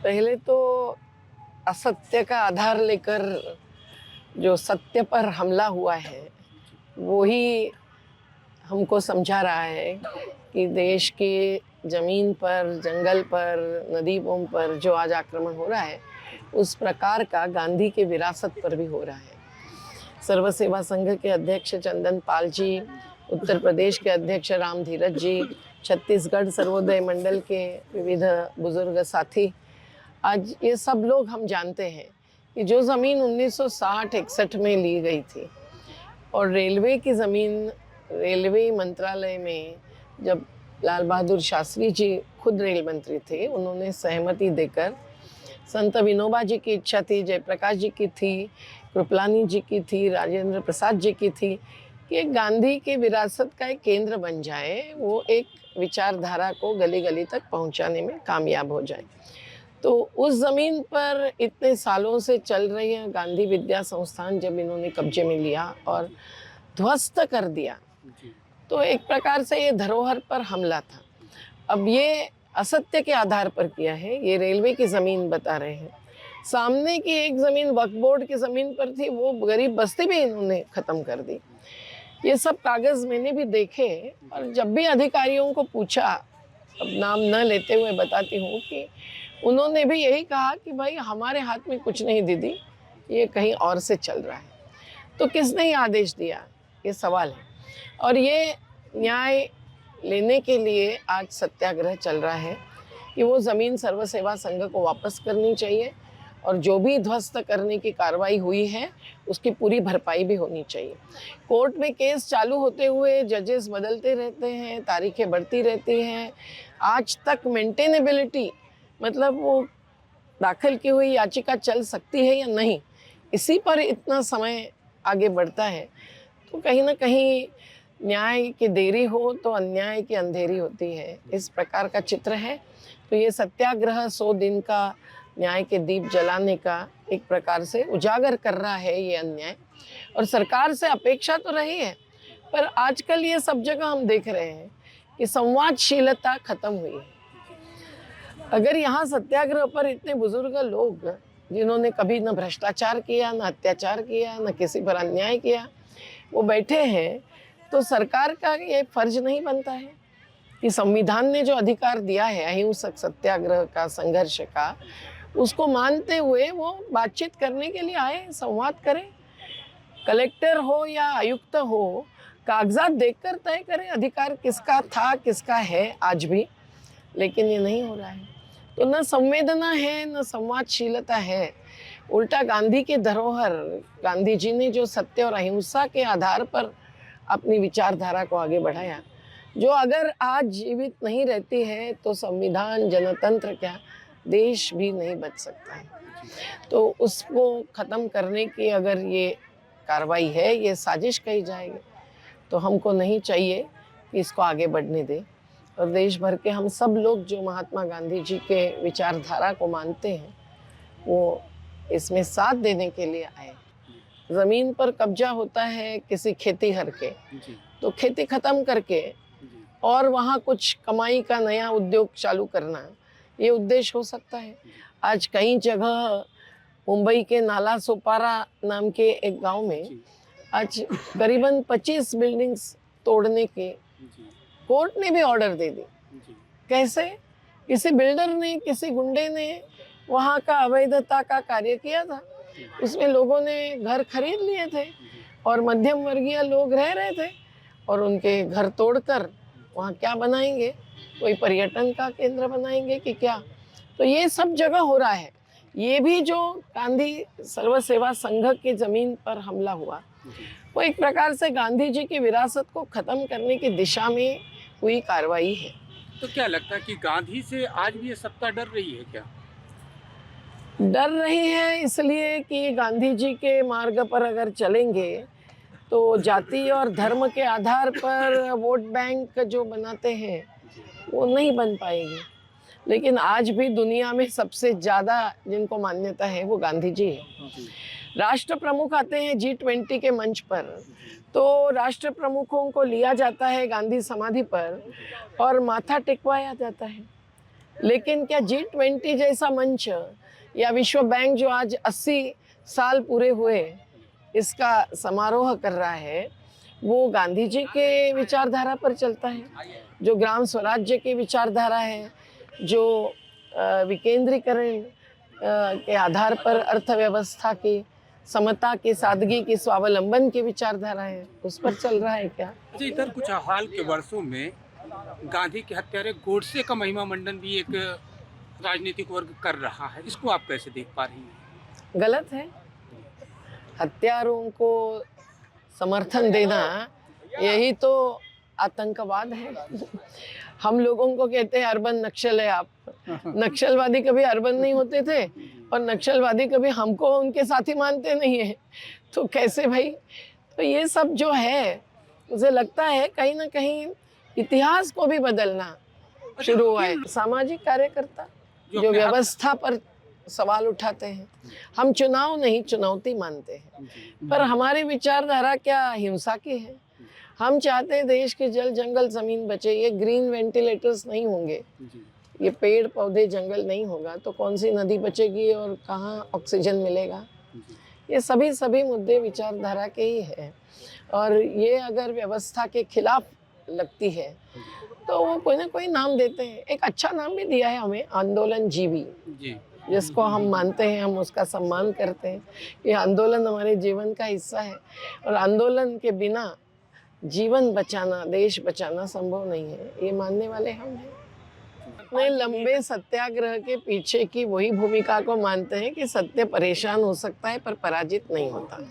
पहले तो असत्य का आधार लेकर जो सत्य पर हमला हुआ है वो ही हमको समझा रहा है कि देश की ज़मीन पर, जंगल पर, नदीयों पर जो आज आक्रमण हो रहा है उस प्रकार का गांधी के विरासत पर भी हो रहा है। सर्व सेवा संघ के अध्यक्ष चंदन पाल जी, उत्तर प्रदेश के अध्यक्ष राम धीरज जी, छत्तीसगढ़ सर्वोदय मंडल के विविध बुजुर्ग साथी, आज ये सब लोग हम जानते हैं कि जो ज़मीन 1960-61 में ली गई थी और रेलवे की ज़मीन रेलवे मंत्रालय में जब लाल बहादुर शास्त्री जी खुद रेल मंत्री थे, उन्होंने सहमति देकर, संत विनोबा जी की इच्छा थी, जयप्रकाश जी की थी, कृपलानी जी की थी, राजेंद्र प्रसाद जी की थी कि एक गांधी के विरासत का एक केंद्र बन जाए, वो एक विचारधारा को गली गली तक पहुंचाने में कामयाब हो जाए। तो उस ज़मीन पर इतने सालों से चल रही है गांधी विद्या संस्थान जब इन्होंने कब्जे में लिया और ध्वस्त कर दिया, तो एक प्रकार से ये धरोहर पर हमला था। अब ये असत्य के आधार पर किया है, ये रेलवे की ज़मीन बता रहे हैं। सामने की एक ज़मीन वक्फ बोर्ड की ज़मीन पर थी, वो गरीब बस्ती भी इन्होंने ख़त्म कर दी। ये सब कागज़ मैंने भी देखे और जब भी अधिकारियों को पूछा, अब नाम न लेते हुए बताती हूँ कि उन्होंने भी यही कहा कि भाई हमारे हाथ में कुछ नहीं दीदी, ये कहीं और से चल रहा है। तो किसने ये आदेश दिया, ये सवाल है। और ये न्याय लेने के लिए आज सत्याग्रह चल रहा है कि वो ज़मीन सर्व सेवा संघ को वापस करनी चाहिए और जो भी ध्वस्त करने की कार्रवाई हुई है उसकी पूरी भरपाई भी होनी चाहिए। कोर्ट में केस चालू होते हुए जजेस बदलते रहते हैं, तारीखें बढ़ती रहती हैं, आज तक मेंटेनेबिलिटी मतलब वो दाखिल की हुई याचिका चल सकती है या नहीं, इसी पर इतना समय आगे बढ़ता है। तो कहीं ना कहीं न्याय की देरी हो तो अन्याय की अंधेरी होती है, इस प्रकार का चित्र है। तो ये सत्याग्रह 100 दिन का न्याय के दीप जलाने का एक प्रकार से उजागर कर रहा है ये अन्याय। और सरकार से अपेक्षा तो रही है, पर आजकल ये सब जगह हम देख रहे हैं कि संवादशीलता खत्म हुई है। अगर यहाँ सत्याग्रह पर इतने बुजुर्ग लोग जिन्होंने कभी न भ्रष्टाचार किया, न अत्याचार किया, न किसी पर अन्याय किया, वो बैठे हैं, तो सरकार का ये फर्ज नहीं बनता है कि संविधान ने जो अधिकार दिया है अहिंसक सत्याग्रह का, संघर्ष का, उसको मानते हुए वो बातचीत करने के लिए आए, संवाद करें। कलेक्टर हो या आयुक्त हो, कागजात देखकर तय करें अधिकार किसका था, किसका है आज भी, लेकिन ये नहीं हो रहा है। तो न संवेदना है, न संवादशीलता है। उल्टा गांधी के धरोहर, गांधी जी ने जो सत्य और अहिंसा के आधार पर अपनी विचारधारा को आगे बढ़ाया, जो अगर आज जीवित नहीं रहती है तो संविधान, जनतंत्र क्या, देश भी नहीं बच सकता है। तो उसको ख़त्म करने की अगर ये कार्रवाई है, ये साजिश कही जाएगी, तो हमको नहीं चाहिए कि इसको आगे बढ़ने दें। और देश भर के हम सब लोग जो महात्मा गांधी जी के विचारधारा को मानते हैं, वो इसमें साथ देने के लिए आए। ज़मीन पर कब्जा होता है किसी खेतीहर के, तो खेती ख़त्म करके और वहाँ कुछ कमाई का नया उद्योग चालू करना, ये उद्देश्य हो सकता है। आज कई जगह मुंबई के नाला सोपारा नाम के एक गांव में आज करीबन 25 बिल्डिंग्स तोड़ने के कोर्ट ने भी ऑर्डर दे दी। कैसे? किसी बिल्डर ने, किसी गुंडे ने वहाँ का अवैधता का कार्य किया था, उसमें लोगों ने घर खरीद लिए थे और मध्यम वर्गीय लोग रह रहे थे, और उनके घर तोड़कर वहाँ क्या बनाएंगे, कोई पर्यटन का केंद्र बनाएंगे कि क्या। तो ये सब जगह हो रहा है। ये भी जो गांधी सर्व सेवा संघ की ज़मीन पर हमला हुआ, वो एक प्रकार से गांधी जी की विरासत को ख़त्म करने की दिशा में हुई कार्रवाई है। तो क्या लगता है कि गांधी से आज भी ये सत्ता डर रही है क्या? डर रही है इसलिए कि गांधी जी के मार्ग पर अगर चलेंगे तो जाति और धर्म के आधार पर वोट बैंक जो बनाते हैं वो नहीं बन पाएगी। लेकिन आज भी दुनिया में सबसे ज़्यादा जिनको मान्यता है वो गांधी जी है। राष्ट्र प्रमुख आते हैं G20 के मंच पर, तो राष्ट्र प्रमुखों को लिया जाता है गांधी समाधि पर और माथा टेकवाया जाता है। लेकिन क्या G20 जैसा मंच या विश्व बैंक जो आज 80 साल पूरे हुए इसका समारोह कर रहा है, वो गांधी जी के विचारधारा पर चलता है, जो ग्राम स्वराज्य की विचारधारा है, जो विकेंद्रीकरण के आधार पर अर्थव्यवस्था की समता की, सादगी की, स्वावलंबन की विचारधारा है, उस पर चल रहा है क्या? अच्छा, इधर कुछ हाल के वर्षों में गांधी के हत्यारे गोडसे का महिमा मंडन भी एक राजनीतिक वर्ग कर रहा है, इसको आप कैसे देख पा रही हैं? गलत है। हत्यारों को समर्थन देना यही तो आतंकवाद है। हम लोगों को कहते हैं अर्बन नक्सल है आप। नक्सलवादी कभी अर्बन नहीं होते थे और नक्सलवादी कभी हमको उनके साथी मानते नहीं है, तो कैसे भाई? तो ये सब जो है मुझे लगता है कहीं ना कहीं इतिहास को भी बदलना शुरू हुआ है। सामाजिक कार्यकर्ता जो व्यवस्था पर सवाल उठाते हैं, हम चुनाव नहीं चुनौती मानते हैं, पर हमारी विचारधारा क्या हिंसा की है? हम चाहते हैं देश के जल जंगल जमीन बचे। ये ग्रीन वेंटिलेटर्स नहीं होंगे, ये पेड़ पौधे जंगल नहीं होगा तो कौन सी नदी बचेगी और कहाँ ऑक्सीजन मिलेगा? ये सभी मुद्दे विचारधारा के ही है। और ये अगर व्यवस्था के खिलाफ लगती है तो वो कोई ना कोई नाम देते हैं। एक अच्छा नाम भी दिया है हमें, आंदोलन जीवी, जिसको हम मानते हैं, हम उसका सम्मान करते हैं। ये आंदोलन हमारे जीवन का हिस्सा है और आंदोलन के बिना जीवन बचाना, देश बचाना संभव नहीं है, ये मानने वाले हम हैं। अपने लंबे सत्याग्रह के पीछे की वही भूमिका को मानते हैं कि सत्य परेशान हो सकता है पर पराजित नहीं होता।